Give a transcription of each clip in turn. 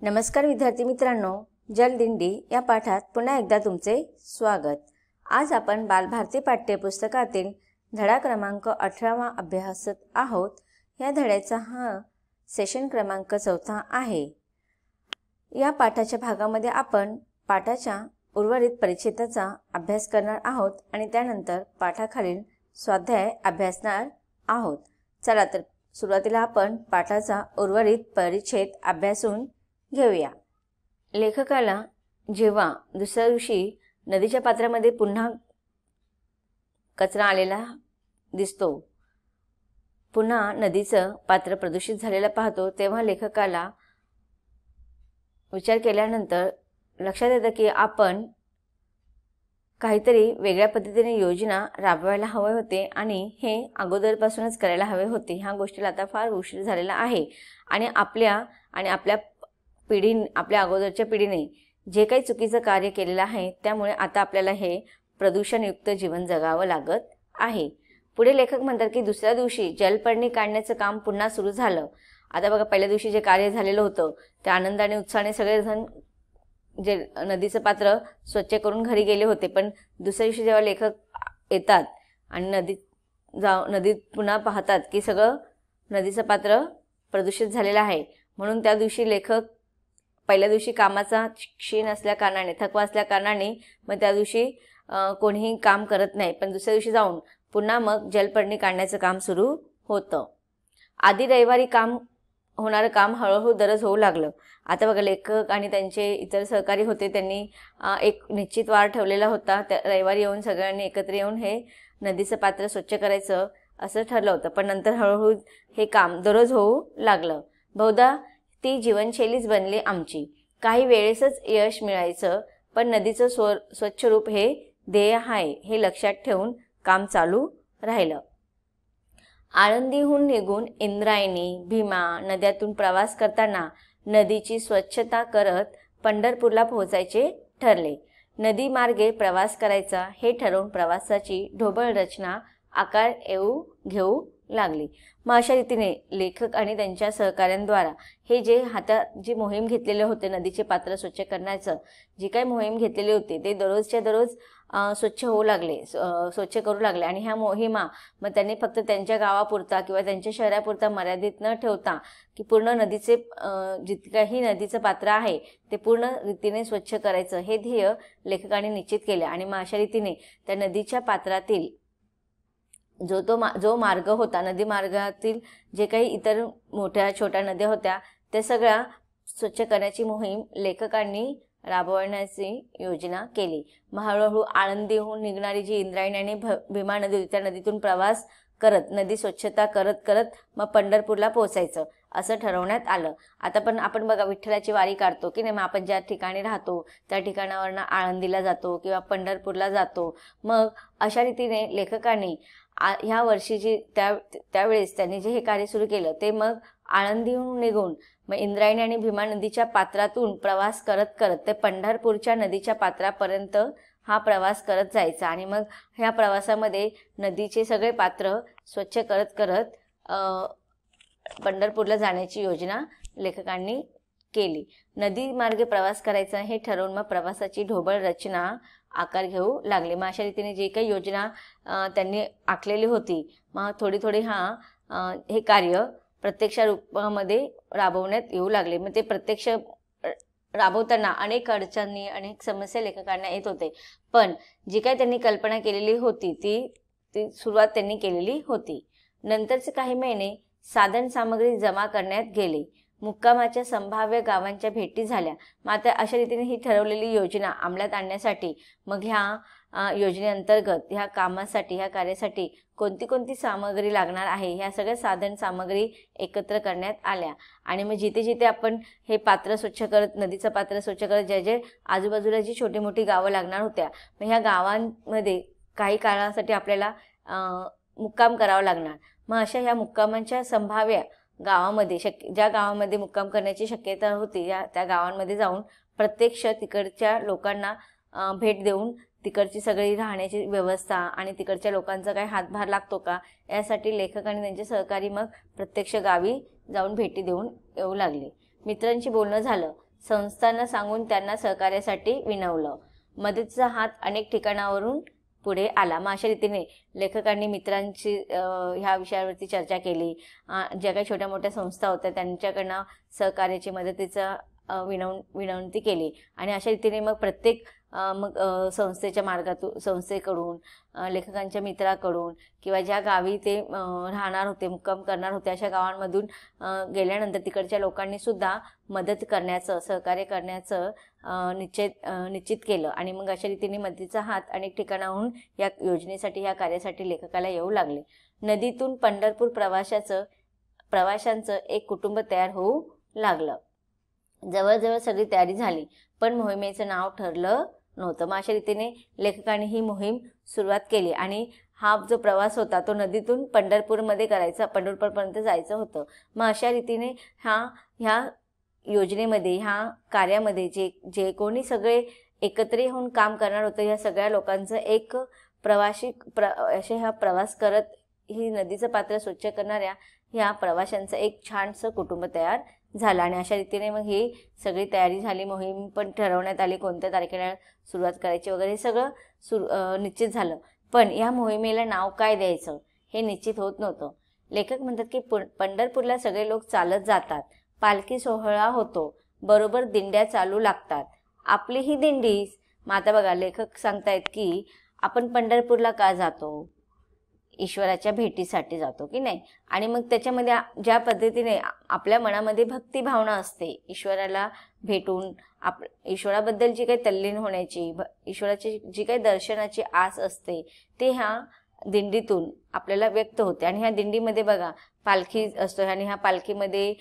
नमस्कार विद्यार्थी मित्रांनो, जलदिंडी या पाठात पुन्हा एकदा तुमचे स्वागत। आज आपण बालभारती पाठ्यपुस्तकातील धडा क्रमांक 18वा अभ्यासत आहोत। या धड्याचा हा सेशन क्रमांक 4 आहे। या पाठाच्या भागामध्ये आपण पाठाच्या उर्वरित परिच्छेदाचा अभ्यास करणार आहोत आणि त्यानंतर पाठाखालील स्वाध्याय अभ्यासणार आहोत। चला तर सुरुवातीला आपण पाठाचा उर्वरित परिच्छेद अभ्यासून घेऊया। लेखकाला जेव्हा दुसऱ्या दिवशी नदीच्या पात्रामध्ये पुन्हा कचरा आलेला दिसतो, पुन्हा नदीचं पात्र प्रदूषित झालेलं पाहतो, तेव्हा लेखकाला विचार केल्यानंतर लक्षात येतं की आपण काहीतरी वेगळ्या पद्धतीने योजना राबवायला हवे होते आणि हे अगोदरपासूनच करायला हवे होते। ह्या गोष्टीला आता फार उशीर झालेला आहे आणि आपल्या अगोदरच्या पिढीने जे काही चुकीचं कार्य केलेलं आहे त्यामुळे आता आपल्याला हे प्रदूषणयुक्त जीवन जगावं लागत आहे। पुढे लेखक म्हणतात की दुसऱ्या दिवशी जलपर्णी काढण्याचं काम पुन्हा सुरू झालं। आता बघा, पहिल्या दिवशी जे कार्य झालेलं होतं त्या आनंदाने उत्साहाने सगळेजण जे नदीचं पात्र स्वच्छ करून घरी गेले होते, पण दुसऱ्या दिवशी जेव्हा लेखक येतात आणि नदीत पुन्हा पाहतात की सगळं नदीचं पात्र प्रदूषित झालेलं आहे, म्हणून त्या दिवशी लेखक पहिल्या दिवशी कामाचा क्षीण असल्या कारणाने, थकवा असल्या कारणाने मग त्या दिवशी कोणीही काम करत नाही, पण दुसऱ्या दिवशी जाऊन पुन्हा मग जलपर्णी काढण्याचं काम सुरू होतं। आधी रविवारी होणारं काम हळूहळू दररोज होऊ लागलं। आता बघा, लेखक आणि त्यांचे इतर सहकारी होते, त्यांनी एक निश्चित वार ठेवलेला होता। त्या रविवारी येऊन सगळ्यांनी एकत्र येऊन हे नदीचं पात्र स्वच्छ करायचं असं ठरलं होतं, पण नंतर हळूहळू हे काम दररोज होऊ लागलं। बहुधा ती जीवनशैलीच बनली आमची। काही वेळेसच यश मिळायचं, पण नदीचं स्वच्छ रूप हे ध्येय आहे हे लक्षात ठेवून काम चालू राहिलं। आळंदीहून निघून इंद्रायणी, भीमा नद्यातून प्रवास करताना नदीची स्वच्छता करत पंढरपूरला पोहोचायचे ठरले। नदी मार्गे प्रवास करायचा हे ठरवून प्रवासाची ढोबळ रचना आकार घेऊ लागली। मग अशा रीतीने लेखक आणि त्यांच्या सहकाऱ्यांद्वारा हे जी मोहीम घेतलेले होते, नदीचे पात्र स्वच्छ करण्याचं जी काही मोहीम घेतलेली होती ते दररोजच्या दररोज स्वच्छ होऊ लागले, स्वच्छ करू लागले। आणि ह्या मोहिमा मग त्यांनी फक्त त्यांच्या गावापुरता किंवा त्यांच्या शहरापुरता मर्यादित न ठेवता की पूर्ण नदीचे जितकंही नदीचं पात्र आहे ते पूर्ण रीतीने स्वच्छ करायचं हे ध्येय लेखकाने निश्चित केले। आणि मग अशा रीतीने त्या नदीच्या पात्रातील जो मार्ग होता, नदी मार्गातील जे काही इतर मोठ्या छोट्या नद्या होत्या त्या सगळ्या स्वच्छ करण्याची मोहीम लेखकांनी राबवण्याची योजना केली। मग हळूहळू आळंदीहून निघणारी जी इंद्रायणी आणि भीमा नदी होती त्या नदीतून प्रवास करत नदी स्वच्छता करत करत मग पंढरपूरला पोहोचायचं असं ठरवण्यात आलं। आता पण आपण बघा, विठ्ठलाची वारी काढतो की नाही, मग आपण ज्या ठिकाणी राहतो त्या ठिकाणावरनं आळंदीला जातो किंवा पंढरपूरला जातो। मग अशा रीतीने लेखकांनी ह्या वर्षी त्यावेळेस त्यांनी जे हे कार्य सुरू केलं ते मग आळंदीहून निघून मग इंद्रायणी आणि भीमा नदीच्या पात्रातून प्रवास करत करत ते पंढरपूरच्या नदीच्या पात्रापर्यंत हा प्रवास करत जायचा। आणि मग ह्या प्रवासामध्ये नदीचे सगळे पात्र स्वच्छ करत करत पंढरपूरला जाण्याची योजना लेखकांनी केली। नदी मार्गे प्रवास करायचा हे ठरवून मग प्रवासाची ढोबळ रचना आकार घेऊ लागले। मग अशा रीतीने जी काही योजना त्यांनी आखलेली होती, मग थोडी थोडी हे कार्य प्रत्यक्ष रूपामध्ये राबवण्यात येऊ लागले। मग ते प्रत्यक्ष राबवताना अनेक अडचणी, अनेक समस्या लेखकांना येत होते, पण जी काही त्यांनी कल्पना केलेली होती ती सुरुवात त्यांनी केलेली होती। नंतरचे काही महिने साधन सामग्री जमा करण्यात गेले। मुक्कामाच्या संभाव्य गावांच्या भेटी झाल्या। मग आता अशा रीतीने ही ठरवलेली योजना अंमलात आणण्यासाठी मग ह्या योजनेअंतर्गत ह्या कामासाठी, ह्या कार्यासाठी कोणती सामग्री लागणार आहे ह्या सगळ्या साधन सामग्री एकत्र करण्यात आल्या। आणि मग जिथे जिथे आपण हे पात्र स्वच्छ करत, नदीचं पात्र स्वच्छ करत जे आजूबाजूला जी छोटी मोठी गावं लागणार होत्या, मग ह्या गावांमध्ये काही काळासाठी आपल्याला मुक्काम करावा लागणार। मग अशा ह्या मुक्कामांच्या संभाव्य गावामध्ये ज्या गावामध्ये मुक्काम करण्याची शक्यता होती त्या गावांमध्ये जाऊन प्रत्यक्ष तिकडच्या लोकांना भेट देऊन तिकडची सगळी राहण्याची व्यवस्था आणि तिकडच्या लोकांचा काही हातभार लागतो का यासाठी लेखक आणि त्यांचे सहकारी मग प्रत्यक्ष गावी जाऊन भेटी देऊन येऊ लागले। मित्रांशी बोलणं झालं, संस्थांना सांगून त्यांना सहकार्यासाठी विनवलं. मदतीचा हात अनेक ठिकाणावरून पुढे आला. मग अशा रीतीने लेखकांनी मित्रांची ह्या विषयावरती चर्चा केली. ज्या काही छोट्या मोठ्या संस्था होत्या त्यांच्याकडनं सहकार्याची मदतीचा विनंती केली आणि अशा रीतीने मग प्रत्येक संस्थेच्या मार्गातून, संस्थेकडून, लेखकांच्या मित्राकडून किंवा ज्या गावी ते राहणार होते, मुक्काम करणार होते, अशा गावांमधून गेल्यानंतर तिकडच्या लोकांनी सुद्धा मदत करण्याचं, सहकार्य करण्याचं निश्चित केलं आणि मग अशा रीतीने मदतीचा हात अनेक ठिकाणाहून या योजनेसाठी, या कार्यासाठी लेखकाला येऊ लागले. नदीतून पंढरपूर प्रवाशांचं एक कुटुंब तयार होऊ लागलं. जवळजवळ सगळी तयारी झाली, पण मोहिमेचं नाव ठरलं नव्हतं. मग अशा रीतीने लेखकाने ही मोहीम सुरुवात केली आणि हा जो प्रवास होता तो नदीतून पंढरपूरमध्ये करायचा, पंढरपूरपर्यंत जायचं होतं. मग अशा रीतीने ह्या योजनेमध्ये, ह्या कार्यामध्ये जे कोणी सगळे एकत्र येऊन काम करणार होतं, ह्या सगळ्या लोकांचं एक हा प्रवास करत ही नदीचं पात्र स्वच्छ करणाऱ्या ह्या प्रवाशांचं एक छानसं कुटुंब तयार झालं आणि अशा रीतीने मग ही सगळी तयारी झाली. मोहीम पण ठरवण्यात आली, कोणत्या तारखेला सुरुवात करायची वगैरे हे सगळं निश्चित झालं. पण या मोहिमेला नाव काय द्यायचं हे निश्चित होत नव्हतं. लेखक म्हणतात की पंढरपूरला सगळे लोक चालत जातात, पालखी सोहळा होतो, बरोबर दिंड्या चालू लागतात, आपली ही दिंडी. मग आता बघा, लेखक सांगतायत की आपण पंढरपूरला का जातो? ईश्वराच्या भेटीसाठी जातो की नाही. आणि मग त्याच्यामध्ये ज्या पद्धतीने आपल्या मनामध्ये भक्तिभावना असते, ईश्वराला भेटून ईश्वराबद्दल जी काही तल्लीन होण्याची, ईश्वराची जी काही दर्शनाची आस असते, ते ह्या दिंडीतून आपल्याला व्यक्त होते. आणि ह्या दिंडीमध्ये बघा पालखी असतो आणि ह्या पालखीमध्ये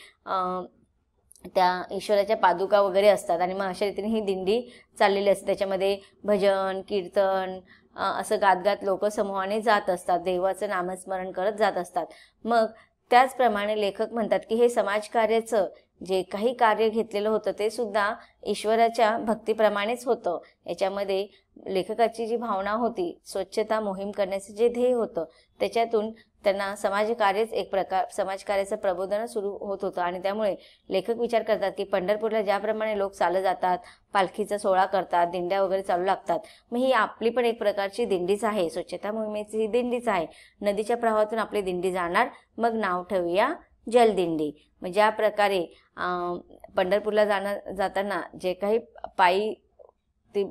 त्या ईश्वराच्या पादुका वगैरे असतात आणि मग अशा रीतीने ही दिंडी चाललेली असते. त्याच्यामध्ये भजन, कीर्तन असं गात लोक समूहाने जात असतात, देवाचं नामस्मरण करत जात असतात. मग त्याचप्रमाणे लेखक म्हणतात की हे समाजकार्याचं जे काही कार्य घेतलेलं होतं ते सुद्धा ईश्वराच्या भक्तीप्रमाणेच होतं. याच्यामध्ये लेखकाची जी भावना होती, स्वच्छता मोहीम करण्याचं जे ध्येय होतं, त्याच्यातून त्यांना समाजकार्याचं प्रबोधन सुरू होत होतं. आणि त्यामुळे लेखक विचार करतात की पंढरपूरला ज्याप्रमाणे लोक चालत जातात, पालखीचा सोहळा करतात, दिंड्या वगैरे चालू लागतात, मग ही आपली पण एक प्रकारची दिंडीच आहे, स्वच्छता मोहिमेची ही दिंडीच आहे. नदीच्या प्रवाहातून आपली दिंडी जाणार, मग नाव ठेवूया जलदिंडी. मग ज्या प्रकारे पंढरपूरला जाताना जे काही पायी ती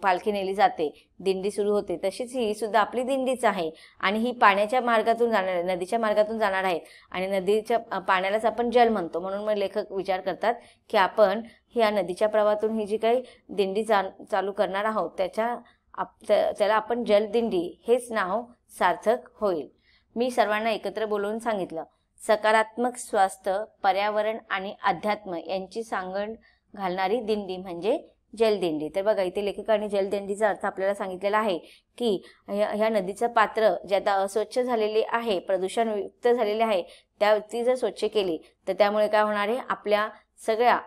पालखी नेली जाते, दिंडी सुरू होते, तशीच ही सुद्धा आपली दिंडीच आहे. आणि ही पाण्याच्या मार्गातून जाणार आहे, नदीच्या मार्गातून जाणार आहे आणि नदीच्या पाण्यालाच आपण जल म्हणतो. म्हणून मग लेखक विचार करतात की आपण ह्या नदीच्या प्रवाहातून ही जी काही दिंडी चालू करणार आहोत त्याला आपण जलदिंडी हेच नाव सार्थक होईल. मी सर्वांना एकत्र बोलवून सांगितलं, सकारात्मक स्वास्थ्य, पर्यावरण आणि अध्यात्म यांची सांगड घालणारी दिंडी म्हणजे जलदिंडी. तर बघा, इथे लेखकांनी जलदिंडीचा अर्थ आपल्याला सांगितलेला आहे की ह्या नदीचं पात्र जे आता अस्वच्छ झालेले आहे, प्रदूषणयुक्त झालेले आहे, ती जर स्वच्छ केली तर त्यामुळे काय होणार आहे, आपल्या सगळ्या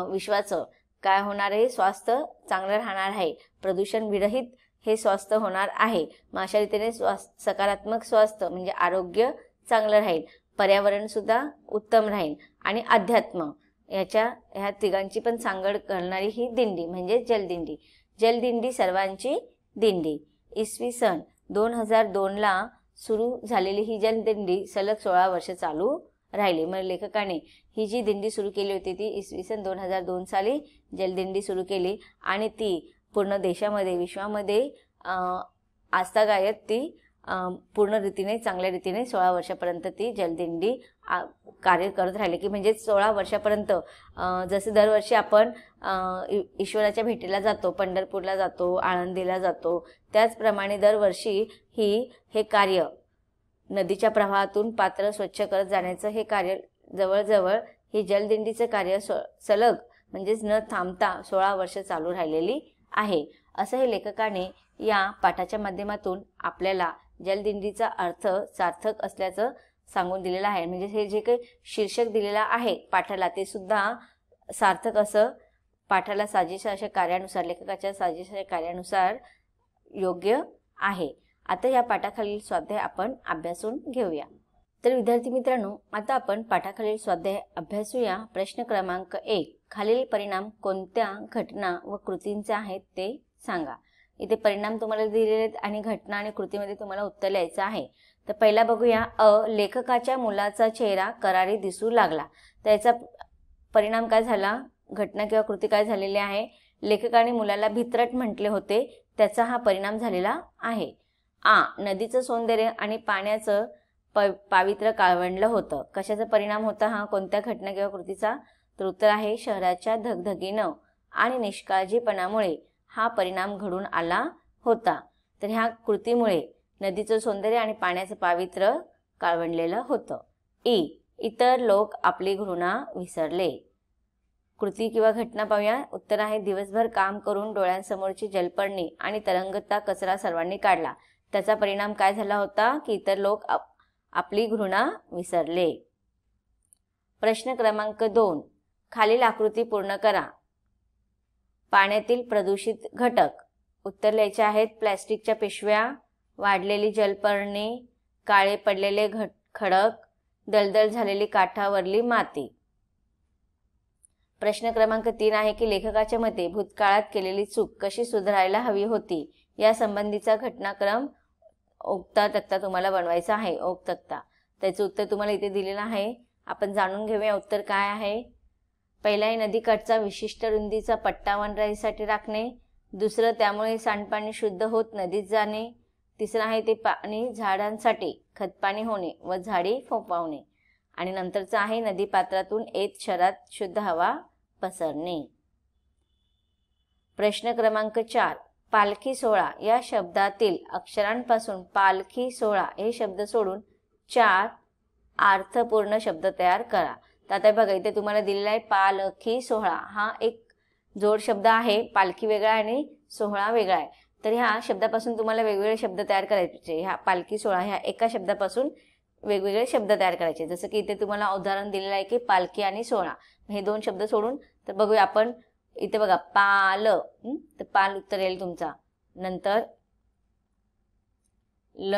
विश्वाचं काय होणार आहे, स्वास्थ्य चांगलं राहणार आहे, प्रदूषण विरहित हे स्वास्थ्य होणार आहे. मग अशा रीतीने सकारात्मक स्वास्थ्य म्हणजे आरोग्य चांगलं राहील, पर्यावरण सुद्धा उत्तम राहील आणि अध्यात्म ह्या तिघांची पण सांगड घालणारी ही दिंडी म्हणजे जलदिंडी. जलदिंडी सर्वांची दिंडी. इसवी सन 2002ला सुरू झालेली ही जलदिंडी सलग 16 वर्ष चालू राहिली. मग लेखकाने ही जी दिंडी सुरू केली होती ती इसवी सन 2002 साली जलदिंडी सुरू केली आणि ती पूर्ण देशामध्ये, विश्वामध्ये आस्थागायत ती पूर्ण रीतीने, चांगल्या रीतीने 16 वर्षापर्यंत ती जलदिंडी कार्य करत राहिले. की म्हणजे 16 वर्षापर्यंत जसे दरवर्षी आपण ईश्वराच्या भेटीला जातो, पंढरपूरला जातो, आळंदीला जातो, त्याचप्रमाणे दरवर्षी हे कार्य नदीच्या प्रवाहातून पात्र स्वच्छ करत जाण्याचं हे कार्य जवळजवळ ही जलदिंडीचं कार्य सलग म्हणजेच न थांबता 16 वर्ष चालू राहिलेली आहे. असं हे लेखकाने या पाठाच्या माध्यमातून आपल्याला जलदिंडीचा अर्थ सार्थक असल्याचं सांगून दिलेलं आहे. म्हणजे हे जे काही शीर्षक दिलेलं आहे पाठाला ते सुद्धा सार्थक असं पाठाला साजेशा अशा कार्यानुसार, लेखकाच्या साजेशा अशा कार्यानुसार योग्य आहे. आता या पाठाखालील स्वाध्याय आपण अभ्यासून घेऊया. तर विद्यार्थी मित्रांनो, आता आपण पाठाखालील स्वाध्याय अभ्यासूया. प्रश्न क्रमांक 1, खालील परिणाम कोणत्या घटना व कृतींचे आहेत ते सांगा. इथे परिणाम तुम्हाला दिलेले आहेत आणि घटना आणि कृतीमध्ये तुम्हाला उत्तर लिहायचं आहे. तर पहिला बघूया. लेखकाच्या मुलाचा चेहरा करारी दिसू लागला. तर याचा परिणाम काय झाला, घटना किंवा कृती काय झालेली आहे, लेखकाने मुलाला भित्रट म्हटले होते, त्याचा हा परिणाम झालेला आहे. नदीचं सौंदर्य आणि पाण्याचं पावित्र्य काळवंडलं होतं. कशाचा परिणाम होता हा, कोणत्या घटना किंवा कृतीचा? तर उत्तर आहे शहराच्या धगधगीनं आणि निष्काळजीपणामुळे हा परिणाम घडून आला होता. तर ह्या कृतीमुळे नदीचं सौंदर्य आणि पाण्याचं पावित्र्य काळवंडलेलं होतं. इतर लोक आपली घृणा विसरले. कृती किंवा घटना पाहूया. उत्तर आहे दिवसभर काम करून डोळ्यांसमोरची जलपर्णी आणि तरंगता कचरा सर्वांनी काढला. त्याचा परिणाम काय झाला होता की इतर लोक आपली घृणा विसरले. प्रश्न क्रमांक 2, खालील आकृती पूर्ण करा. पाण्यातील प्रदूषित घटक. उत्तर लिहायचे आहेत. प्लॅस्टिकच्या पिशव्या, वाढलेली जलपर्णी, काळे पडलेले खडक, दलदल झालेली काठावरली माती. प्रश्न क्रमांक 3 आहे की लेखकाच्या मते भूतकाळात केलेली चूक कशी सुधारायला हवी होती. या संबंधीचा घटनाक्रम ओक तक्ता तुम्हाला बनवायचा आहे. ओक तक्ता. त्याचं उत्तर तुम्हाला इथे दिलेलं आहे. आपण जाणून घेऊया उत्तर काय आहे. पहिला आहे नदीकाठचा विशिष्ट रुंदीचा पट्टा वनराईसाठी राखणे. दुसरं, त्यामुळे सांडपाणी शुद्ध होत नदीत जाणे. तिसरं आहे ते पाणी झाडांसाठी खतपाणी होणे व झाडी फोफावणे. आणि नंतरचं आहे नदी पात्रातून येत शहरात शुद्ध हवा पसरणे. प्रश्न क्रमांक 4, पालखी सोहळा या शब्दातील अक्षरांपासून पालखी सोहळा हे शब्द सोडून 4 अर्थपूर्ण शब्द तयार करा. तर आता बघा इथे तुम्हाला दिलेला आहे पालखी सोहळा. हा एक जोड शब्द आहे. पालखी वेगळा आणि सोहळा वेगळा आहे. तर ह्या शब्दापासून तुम्हाला वेगवेगळे शब्द तयार करायचे. ह्या पालखी सोहळा ह्या एका शब्दापासून वेगवेगळे शब्द तयार करायचे. जसं की इथे तुम्हाला उदाहरण दिलेलं आहे की पालखी आणि सोहळा हे 2 शब्द सोडून. तर बघूया आपण इथे बघा तर पाल उत्तर येईल तुमचा. नंतर ल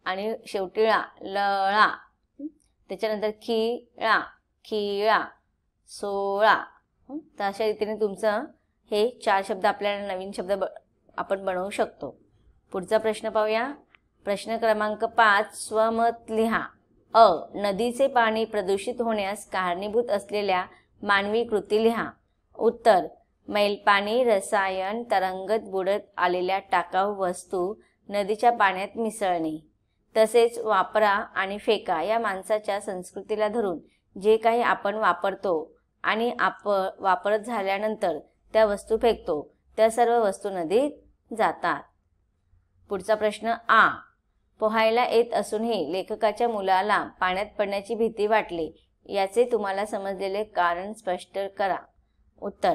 आणि शेवटी ळा, लळा. त्याच्यानंतर खिळा, सोळा. तर अशा रीतीने तुमचं हे 4 शब्द आपल्याला नवीन शब्द आपण बनवू शकतो. पुढचा प्रश्न पाहूया. प्रश्न क्रमांक 5, स्वमत लिहा. नदीचे पाणी प्रदूषित होण्यास कारणीभूत असलेल्या मानवी कृती लिहा. उत्तर, मैलपाणी, रसायन, तरंगत बुडत आलेल्या टाकाऊ वस्तू नदीच्या पाण्यात मिसळणे. तसेच वापरा आणि फेका या माणसाच्या संस्कृतीला धरून जे काही आपण वापरतो आणि वापरत झाल्यानंतर त्या वस्तू फेकतो त्या सर्व वस्तू नदीत जातात. पुढचा प्रश्न पोहायला येत असूनही लेखकाच्या मुलाला पाण्यात पडण्याची भीती वाटली. याचे तुम्हाला समजलेले कारण स्पष्ट करा. उत्तर,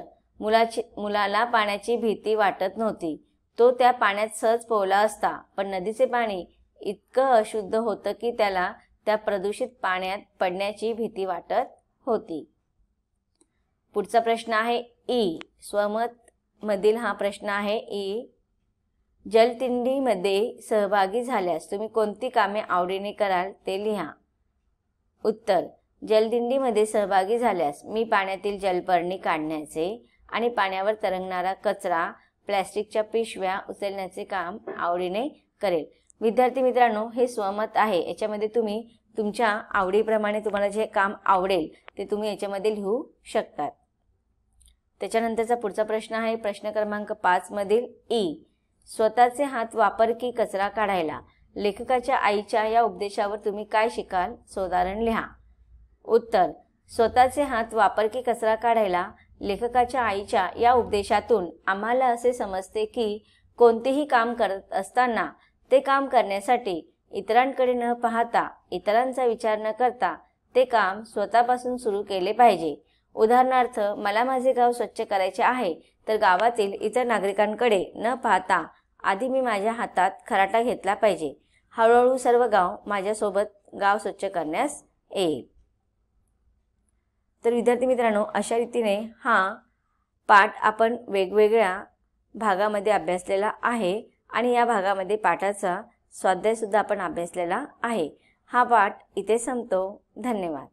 मुलाला पाण्याची भीती वाटत नव्हती. तो त्या पाण्यात सहज पोहला असता. पण नदीचे पाणी इतकं अशुद्ध होतं की त्याला त्या प्रदूषित पाण्यात पडण्याची भीती वाटत होती. पुढचा प्रश्न आहे स्वमत मधील हा प्रश्न आहे. जलदिंडीमध्ये सहभागी झाल्यास तुम्ही कोणती कामे आवडीने कराल ते लिहा. उत्तर, जलदिंडीमध्ये सहभागी झाल्यास मी पाण्यातील जलपर्णी काढण्याचे आणि पाण्यावर तरंगणारा कचरा, प्लॅस्टिकच्या पिशव्या उचलण्याचे काम आवडीने करेल. विद्यार्थी मित्रांनो, हे स्वमत आहे. याच्यामध्ये तुम्ही तुमच्या आवडीप्रमाणे तुम्हाला जे काम आवडेल ते तुम्ही याच्यामध्ये लिहू शकतात. त्याच्यानंतरचा पुढचा प्रश्न आहे प्रश्न क्रमांक 5 मधील स्वतःचे हात वापर की कचरा काढायला. लेखकाच्या आईच्या या उपदेशावर तुम्ही काय शिकाल? उदाहरण लिहा. उत्तर, स्वतःचे हात वापर की कचरा काढायला लेखकाच्या आईच्या या उपदेशातून आम्हाला असे समजते की कोणतेही काम करत असताना ते काम करण्यासाठी इतरांकडे न पाहता, इतरांचा विचार न करता ते काम स्वतःपासून सुरू केले पाहिजे. उदाहरणार्थ, मला माझे गाव स्वच्छ करायचे आहे तर गावातील इतर नागरिकांकडे न पाहता आधी मी माझ्या हातात खराटा घेतला पाहिजे. हळूहळू सर्व गाव माझ्यासोबत गाव स्वच्छ करण्यास येईल. तर विद्यार्थी मित्रांनो, अशा रीतीने हा पाठ आपण वेगवेगळ्या भागामध्ये अभ्यासलेला आहे आणि या भागामध्ये पाठाचा स्वाध्याय सुद्धा आपण अभ्यासलेला आहे. हा पाठ इथे संपतो. धन्यवाद.